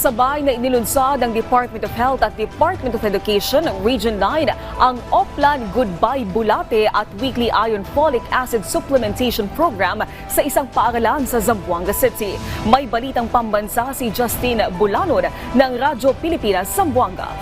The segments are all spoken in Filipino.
Sabay na inilunsad ng Department of Health at Department of Education Region 9 ang Oplan Goodbye Bulate at Weekly Iron Folic Acid Supplementation Program sa isang paaralan sa Zamboanga City. May balitang pambansa si Justin Bulanod ng Radyo Pilipinas, Zamboanga.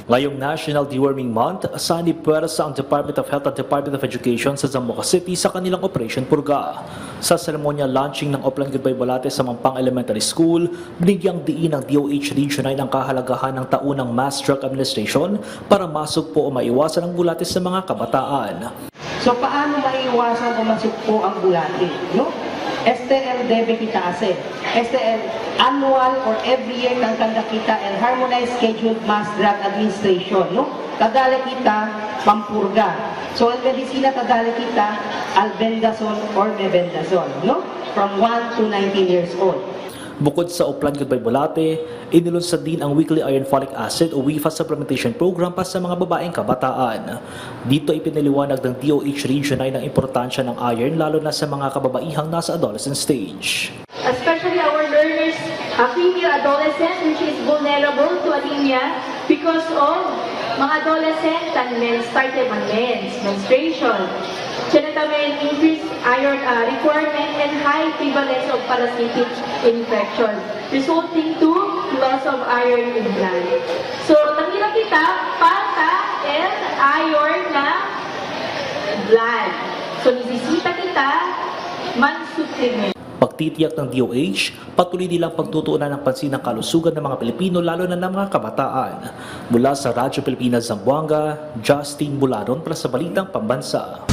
Ngayong National Deworming Month, sanipwersa ang Department of Health at Department of Education sa Zamboanga City sa kanilang Operation Purga. Sa seremonya launching ng Oplan Goodbye Bulate sa Mampang Elementary School, binigyang diin ng DOH Region 9 ang kahalagahan ng taunang Mass Drug Administration para masugpo o maiwasan ang bulate sa mga kabataan. So paano maiiwasan o masugpo ang bulate? No? STL debe kita ase. STL annual or every year kang kanda kita and harmonized scheduled mass drug administration. No? Kadali kita pampurga. So ang medisina kadali kita albendazole or mebendazole. No? From 1 to 19 years old. Bukod sa Oplan Goodbye Bulate, inilunsad din ang Weekly Iron Folic Acid o WIFA Supplementation Program para sa mga babaeng kabataan. Dito ipinaliwanag ng DOH Region 9 ang importansya ng iron lalo na sa mga kababaihang nasa adolescent stage. Especially our learners, female adolescents, which is vulnerable to anemia because of mga adolescent and started on menstruation. Genitamen increased iron requirement and high prevalence of parasitic infection, resulting to loss of iron in blood. So, nakita kita, pata and iron na blood. So, nisisita kita, man-supplement. Pagtitiyak ng DOH, patuloy nilang pagtutuunan ng pansin ng kalusugan ng mga Pilipino lalo na ng mga kabataan. Mula sa Radyo Pilipinas Zamboanga, Justin Bularon para sa Balitang Pambansa.